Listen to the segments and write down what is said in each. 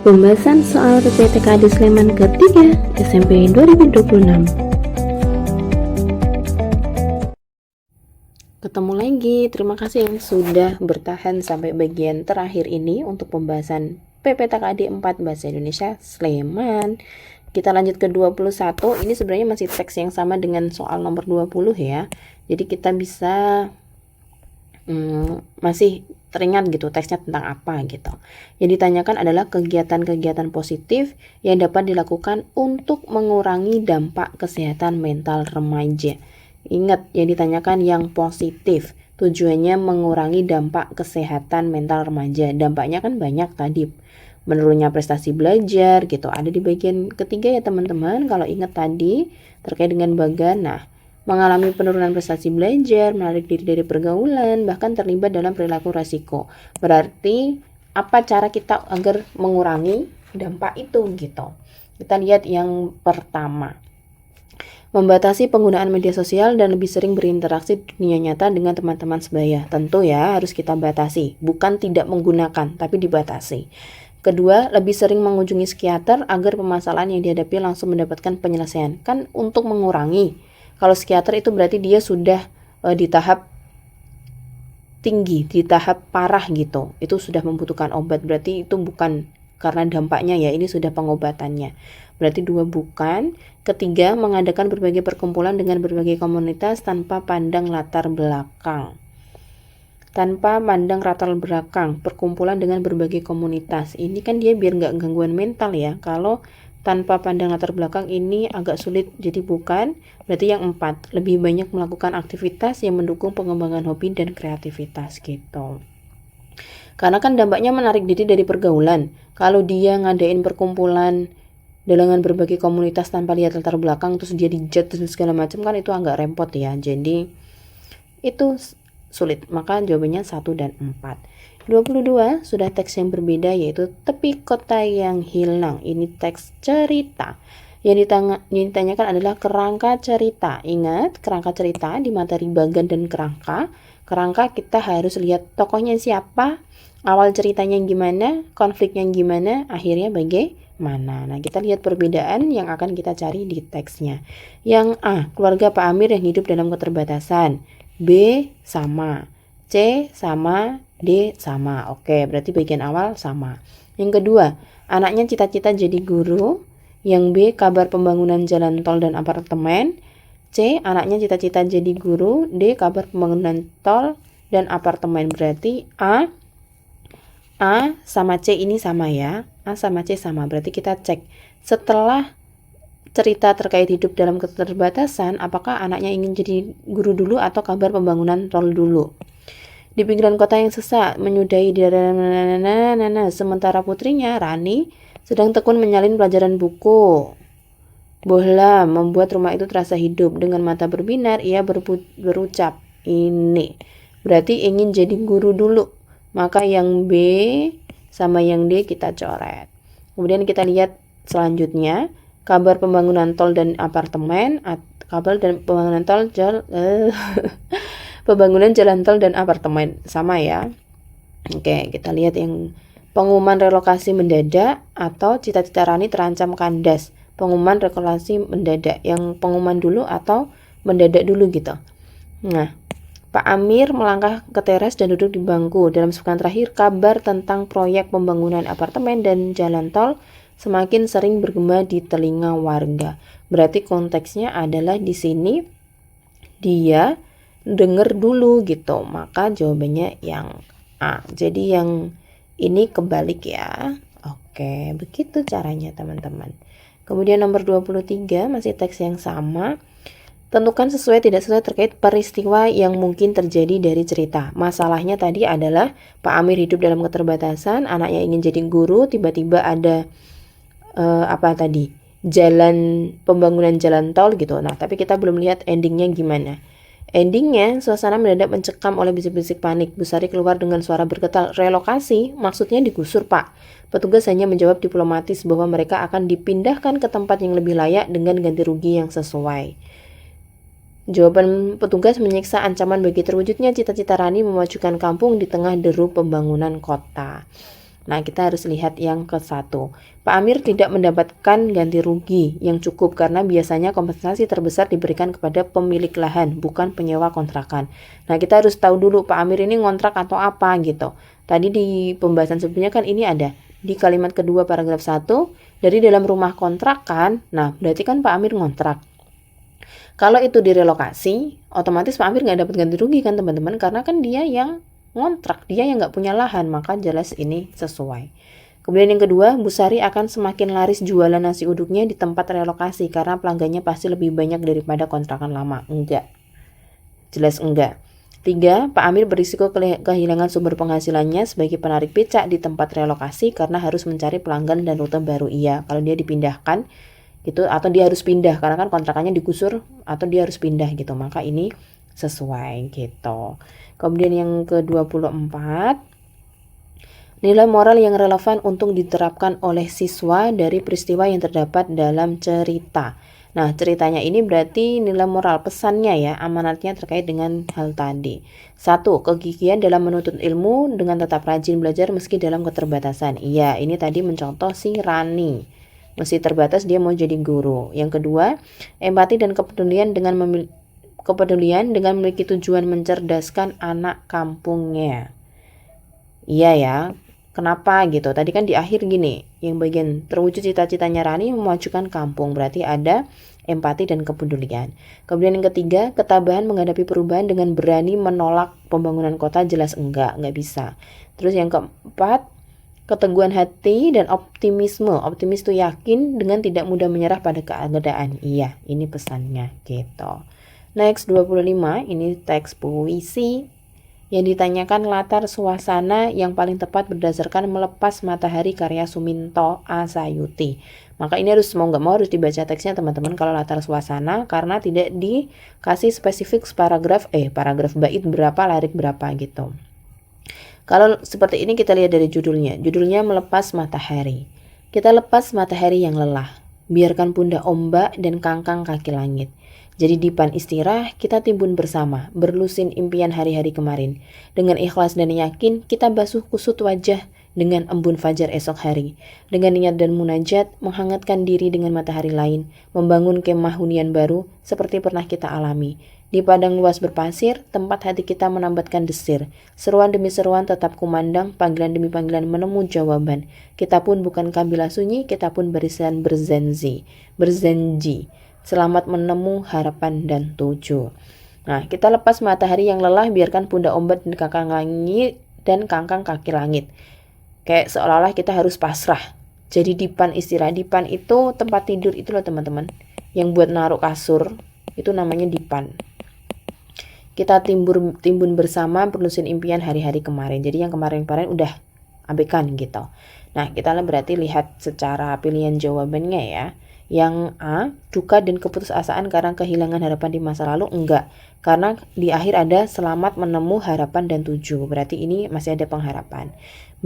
Pembahasan soal PPTK di Sleman ketiga SMP 2026. Ketemu lagi, terima kasih yang sudah bertahan sampai bagian terakhir ini untuk pembahasan PPTK di 4 Bahasa Indonesia Sleman. Kita lanjut ke 21, ini sebenarnya masih teks yang sama dengan soal nomor 20 ya. Jadi kita bisa masih teringat gitu teksnya tentang apa gitu. Yang ditanyakan adalah kegiatan-kegiatan positif yang dapat dilakukan untuk mengurangi dampak kesehatan mental remaja. Ingat, yang ditanyakan yang positif, tujuannya mengurangi dampak kesehatan mental remaja. Dampaknya kan banyak tadi, menurunnya prestasi belajar gitu, ada di bagian ketiga ya teman-teman. Kalau ingat tadi terkait dengan Bagana, mengalami penurunan prestasi belajar, menarik diri dari pergaulan, bahkan terlibat dalam perilaku resiko. Berarti apa cara kita agar mengurangi dampak itu gitu. Kita lihat yang pertama, membatasi penggunaan media sosial dan lebih sering berinteraksi di dunia nyata dengan teman-teman sebaya. Tentu ya harus kita batasi, bukan tidak menggunakan, tapi dibatasi. Kedua, lebih sering mengunjungi psikiater agar permasalahan yang dihadapi langsung mendapatkan penyelesaian. Kan untuk mengurangi. Kalau psikiater itu berarti dia sudah di tahap tinggi, di tahap parah gitu. Itu sudah membutuhkan obat. Berarti itu bukan karena dampaknya ya, ini sudah pengobatannya. Berarti dua bukan. Ketiga, mengadakan berbagai perkumpulan dengan berbagai komunitas tanpa pandang latar belakang. Tanpa pandang latar belakang, perkumpulan dengan berbagai komunitas. Ini kan dia biar nggak gangguan mental ya. Kalau tanpa pandang latar belakang ini agak sulit, jadi bukan. Berarti yang 4, lebih banyak melakukan aktivitas yang mendukung pengembangan hobi dan kreativitas gitu. Karena kan dampaknya menarik diri dari pergaulan. Kalau dia ngadain perkumpulan dengan berbagai komunitas tanpa lihat latar belakang, terus dia dijudge dan segala macam, kan itu agak repot ya. Jadi itu sulit. Maka jawabannya 1 dan 4. 22 sudah teks yang berbeda, yaitu tepi kota yang hilang. Ini teks cerita. Yang ditanyakan adalah kerangka cerita. Ingat, kerangka cerita di materi bagan dan kerangka. Kerangka kita harus lihat tokohnya siapa, awal ceritanya gimana, konfliknya gimana, akhirnya bagaimana. Nah, kita lihat perbedaan yang akan kita cari di teksnya. Yang A, keluarga Pak Amir yang hidup dalam keterbatasan. B, sama. C, sama. D, sama. Oke, berarti bagian awal sama. Yang kedua, anaknya cita-cita jadi guru. Yang B, kabar pembangunan jalan tol dan apartemen. C, anaknya cita-cita jadi guru. D, kabar pembangunan tol dan apartemen. Berarti A sama C ini sama ya. A sama C sama. Berarti kita cek setelah cerita terkait hidup dalam keterbatasan, apakah anaknya ingin jadi guru dulu atau kabar pembangunan tol dulu. Di pinggiran kota yang sesak, menyudahi di sementara putrinya, Rani, sedang tekun menyalin pelajaran buku. Bohlam membuat rumah itu terasa hidup. Dengan mata berbinar, ia berucap, ini. Berarti ingin jadi guru dulu. Maka yang B sama yang D kita coret. Kemudian kita lihat selanjutnya, kabar pembangunan tol dan apartemen, kabar dan pembangunan tol pembangunan jalan tol dan apartemen sama ya. Oke, kita lihat yang pengumuman relokasi mendadak atau cita-cita Rani terancam kandas. Pengumuman relokasi mendadak, yang pengumuman dulu atau mendadak dulu gitu. Nah, Pak Amir melangkah ke teras dan duduk di bangku. Dalam sepekan terakhir, kabar tentang proyek pembangunan apartemen dan jalan tol semakin sering bergema di telinga warga. Berarti konteksnya adalah di sini dia dengar dulu gitu. Maka jawabannya yang A. Jadi yang ini kebalik ya. Oke, begitu caranya teman-teman. Kemudian nomor 23 masih teks yang sama. Tentukan sesuai tidak sesuai terkait peristiwa yang mungkin terjadi dari cerita. Masalahnya tadi adalah Pak Amir hidup dalam keterbatasan, anaknya ingin jadi guru, tiba-tiba ada jalan pembangunan jalan tol gitu. Nah, tapi kita belum lihat endingnya gimana. Endingnya, suasana mendadak mencekam oleh bisik-bisik panik. Busari keluar dengan suara bergetar, relokasi, maksudnya digusur pak. Petugas hanya menjawab diplomatis bahwa mereka akan dipindahkan ke tempat yang lebih layak dengan ganti rugi yang sesuai. Jawaban petugas menyiksa ancaman bagi terwujudnya cita-cita Rani memajukan kampung di tengah deru pembangunan kota. Nah, kita harus lihat yang ke-1. Pak Amir tidak mendapatkan ganti rugi yang cukup karena biasanya kompensasi terbesar diberikan kepada pemilik lahan, bukan penyewa kontrakan. Nah, kita harus tahu dulu Pak Amir ini ngontrak atau apa gitu. Tadi di pembahasan sebelumnya kan ini ada di kalimat kedua paragraf 1, dari dalam rumah kontrakan. Nah, berarti kan Pak Amir ngontrak. Kalau itu direlokasi, otomatis Pak Amir nggak dapat ganti rugi kan teman-teman, karena kan dia yang ngontrak, dia yang nggak punya lahan, maka jelas ini sesuai. Kemudian yang kedua, Bu Sari akan semakin laris jualan nasi uduknya di tempat relokasi karena pelanggannya pasti lebih banyak daripada kontrakan lama. Enggak, jelas enggak. 3, Pak Amir berisiko kehilangan sumber penghasilannya sebagai penarik becak di tempat relokasi karena harus mencari pelanggan dan rute baru. Iya, kalau dia dipindahkan gitu, atau dia harus pindah karena kan kontrakannya digusur, atau dia harus pindah gitu, maka ini sesuai gitu. Kemudian yang ke-24, nilai moral yang relevan untuk diterapkan oleh siswa dari peristiwa yang terdapat dalam cerita. Nah, ceritanya ini berarti nilai moral pesannya ya, amanatnya terkait dengan hal tadi. 1, kegigihan dalam menuntut ilmu dengan tetap rajin belajar meski dalam keterbatasan. Iya, ini tadi mencontoh si Rani. Meski terbatas dia mau jadi guru. Yang kedua, empati dan kepedulian dengan memiliki tujuan mencerdaskan anak kampungnya. Iya ya, kenapa gitu? Tadi kan di akhir gini, yang bagian terwujud cita-citanya Rani memajukan kampung, berarti ada empati dan kepedulian. Kemudian yang ketiga, ketabahan menghadapi perubahan dengan berani menolak pembangunan kota, jelas enggak bisa. Terus yang keempat, keteguhan hati dan optimisme. Optimis itu yakin dengan tidak mudah menyerah pada keadaan. Iya, ini pesannya gitu. Next 25, ini teks puisi yang ditanyakan latar suasana yang paling tepat berdasarkan Melepas Matahari karya Suminto Asayuti. Maka ini harus mau nggak mau harus dibaca teksnya teman-teman kalau latar suasana, karena tidak dikasih spesifik paragraf bait berapa, lirik berapa gitu. Kalau seperti ini kita lihat dari judulnya. Judulnya Melepas Matahari. Kita lepas matahari yang lelah, biarkan pundak ombak dan kangkang kaki langit. Jadi dipan istirah, kita timbun bersama, berlusin impian hari-hari kemarin. Dengan ikhlas dan yakin, kita basuh kusut wajah dengan embun fajar esok hari. Dengan niat dan munajat, menghangatkan diri dengan matahari lain, membangun kemah hunian baru seperti pernah kita alami. Di padang luas berpasir, tempat hati kita menambatkan desir. Seruan demi seruan tetap kumandang, panggilan demi panggilan menemu jawaban. Kita pun bukan kabilah sunyi, kita pun barisan berzenji. Selamat menemu harapan dan tuju. Nah, kita lepas matahari yang lelah, biarkan pundak ombak dan kangkang kaki langit. Kayak seolah-olah kita harus pasrah. Jadi dipan istirahat. Dipan itu tempat tidur itu loh teman-teman. Yang buat naruh kasur, itu namanya dipan. Kita timbun bersama, berlusin impian hari-hari kemarin. Jadi yang kemarin-kemarin udah abaikan gitu. Nah, kita berarti lihat secara pilihan jawabannya ya. Yang A, duka dan keputusasaan karena kehilangan harapan di masa lalu, enggak. Karena di akhir ada selamat menemu harapan dan tuju, berarti ini masih ada pengharapan.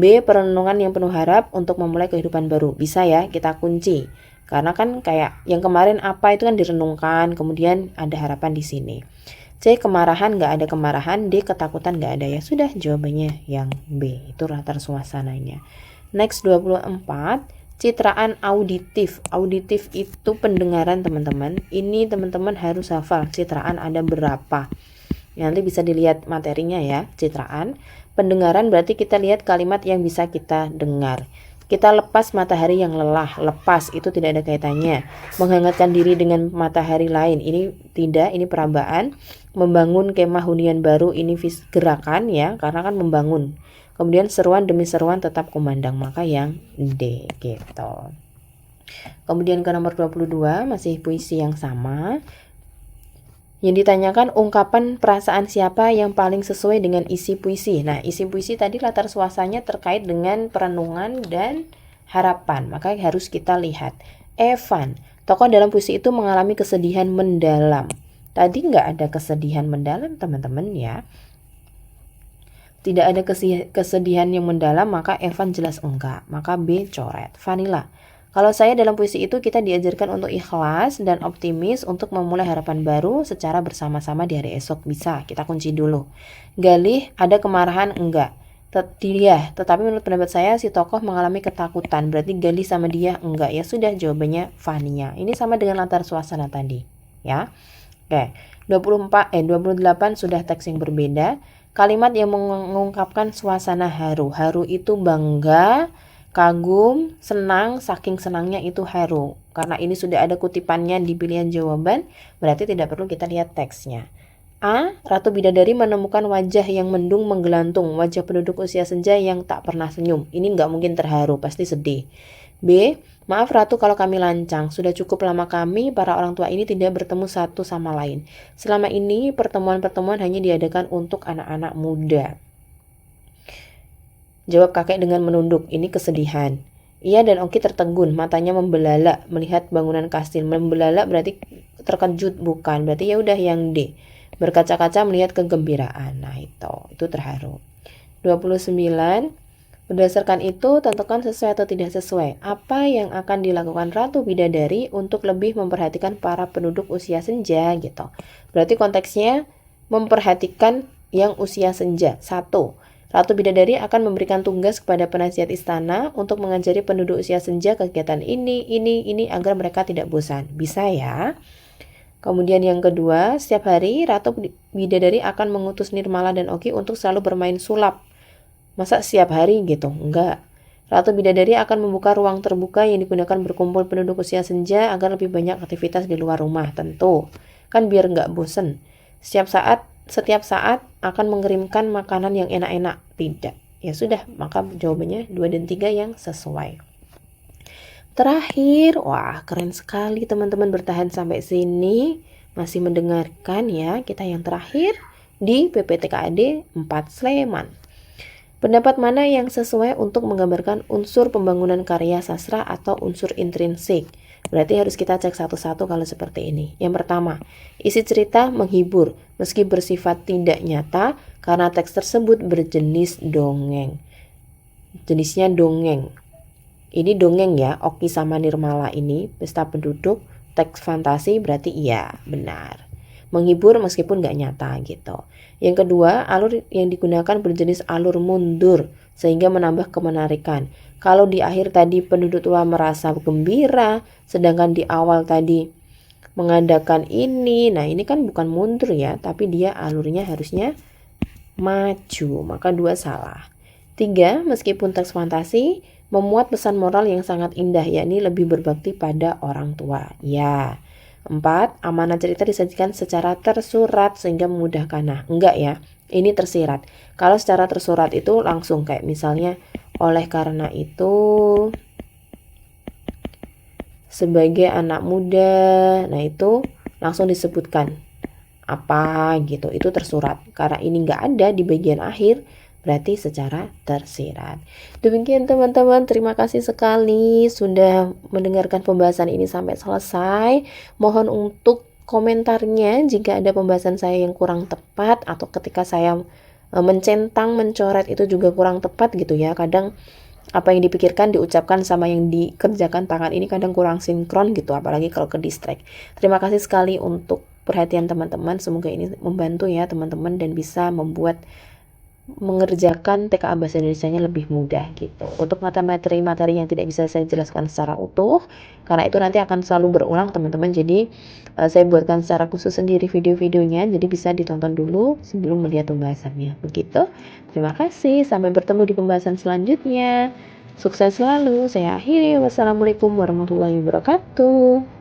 B, perenungan yang penuh harap untuk memulai kehidupan baru, bisa ya kita kunci. Karena kan kayak yang kemarin apa itu kan direnungkan, kemudian ada harapan di sini. C, kemarahan, enggak ada kemarahan. D, ketakutan, enggak ada. Ya sudah, jawabannya yang B, itu latar suasananya. Next 24. Citraan auditif. Auditif itu pendengaran teman-teman. Ini teman-teman harus hafal citraan ada berapa. Nanti bisa dilihat materinya ya. Citraan. Pendengaran berarti kita lihat kalimat yang bisa kita dengar. Kita lepas matahari yang lelah. Lepas itu tidak ada kaitannya. Menghangatkan diri dengan matahari lain. Ini tidak, ini perabaan. Membangun kemah hunian baru, ini gerakan ya. Karena kan membangun. Kemudian seruan demi seruan tetap kumandang, maka yang D gitu. Kemudian ke nomor 22 masih puisi yang sama. Yang ditanyakan ungkapan perasaan siapa yang paling sesuai dengan isi puisi. Nah, isi puisi tadi latar suasananya terkait dengan perenungan dan harapan, maka harus kita lihat. Evan, tokoh dalam puisi itu mengalami kesedihan mendalam. Tadi nggak ada kesedihan mendalam teman-teman ya. Tidak ada kesedihan yang mendalam, maka Evan jelas enggak. Maka B coret. Vanilla. Kalau saya dalam puisi itu kita diajarkan untuk ikhlas dan optimis untuk memulai harapan baru secara bersama-sama di hari esok. Bisa, kita kunci dulu. Galih, ada kemarahan? Enggak. Tetapi menurut pendapat saya si tokoh mengalami ketakutan. Berarti Gali sama dia enggak. Ya sudah, jawabannya Fania. Ini sama dengan latar suasana tadi, ya. Oke. 28 sudah teks yang berbeda. Kalimat yang mengungkapkan suasana haru. Haru itu bangga, kagum, senang, saking senangnya itu haru. Karena ini sudah ada kutipannya di pilihan jawaban, berarti tidak perlu kita lihat teksnya. A. Ratu Bidadari menemukan wajah yang mendung menggelantung, wajah penduduk usia senja yang tak pernah senyum. Ini nggak mungkin terharu, pasti sedih. B. Maaf Ratu kalau kami lancang, sudah cukup lama kami, para orang tua ini tidak bertemu satu sama lain. Selama ini pertemuan-pertemuan hanya diadakan untuk anak-anak muda. Jawab kakek dengan menunduk, ini kesedihan. Ia dan Oki tertegun, matanya membelalak melihat bangunan kastil. Membelalak berarti terkejut bukan, berarti ya udah yang D. Berkaca-kaca melihat kegembiraan. Nah itu terharu. 29. Berdasarkan itu, tentukan sesuai atau tidak sesuai. Apa yang akan dilakukan Ratu Bidadari untuk lebih memperhatikan para penduduk usia senja gitu. Berarti konteksnya memperhatikan yang usia senja. 1. Ratu Bidadari akan memberikan tugas kepada penasihat istana untuk mengajari penduduk usia senja kegiatan ini agar mereka tidak bosan. Bisa ya. Kemudian yang kedua, setiap hari Ratu Bidadari akan mengutus Nirmala dan Oki untuk selalu bermain sulap. Masa setiap hari gitu? Enggak. Ratu Bidadari akan membuka ruang terbuka yang digunakan berkumpul penduduk usia senja agar lebih banyak aktivitas di luar rumah, tentu. Kan biar enggak bosen. Setiap saat akan mengirimkan makanan yang enak-enak. Tidak. Ya sudah, maka jawabannya 2 dan 3 yang sesuai. Terakhir, wah keren sekali teman-teman bertahan sampai sini, masih mendengarkan ya. Kita yang terakhir di PPTKAD 4 Sleman. Pendapat mana yang sesuai untuk menggambarkan unsur pembangunan karya sastra atau unsur intrinsik? Berarti harus kita cek satu-satu kalau seperti ini. Yang pertama, isi cerita menghibur meski bersifat tidak nyata karena teks tersebut berjenis dongeng. Jenisnya dongeng. Ini dongeng ya, Oki sama Nirmala ini, pesta penduduk, teks fantasi berarti iya, benar. Menghibur meskipun gak nyata gitu. Yang kedua, alur yang digunakan berjenis alur mundur, sehingga menambah kemenarikan. Kalau di akhir tadi penduduk tua merasa gembira, sedangkan di awal tadi mengadakan ini, nah ini kan bukan mundur ya, tapi dia alurnya harusnya maju, maka 2 salah. 3, meskipun teks fantasi, memuat pesan moral yang sangat indah, yakni lebih berbakti pada orang tua. Ya. 4, amanah cerita disajikan secara tersurat sehingga memudahkan. Nah, enggak ya. Ini tersirat. Kalau secara tersurat itu langsung kayak misalnya, oleh karena itu sebagai anak muda, nah itu langsung disebutkan apa gitu, itu tersurat. Karena ini enggak ada di bagian akhir, berarti secara tersirat. Demikian teman-teman, terima kasih sekali sudah mendengarkan pembahasan ini sampai selesai. Mohon untuk komentarnya jika ada pembahasan saya yang kurang tepat atau ketika saya mencentang, mencoret itu juga kurang tepat gitu ya. Kadang apa yang dipikirkan diucapkan sama yang dikerjakan tangan ini kadang kurang sinkron gitu, apalagi kalau ke distract. Terima kasih sekali untuk perhatian teman-teman. Semoga ini membantu ya teman-teman dan bisa membuat mengerjakan TKA Bahasa Indonesianya lebih mudah gitu. Untuk materi-materi yang tidak bisa saya jelaskan secara utuh, karena itu nanti akan selalu berulang teman-teman. Jadi saya buatkan secara khusus sendiri video-videonya, jadi bisa ditonton dulu sebelum melihat pembahasannya. Begitu. Terima kasih. Sampai bertemu di pembahasan selanjutnya. Sukses selalu. Saya akhiri. Wassalamualaikum warahmatullahi wabarakatuh.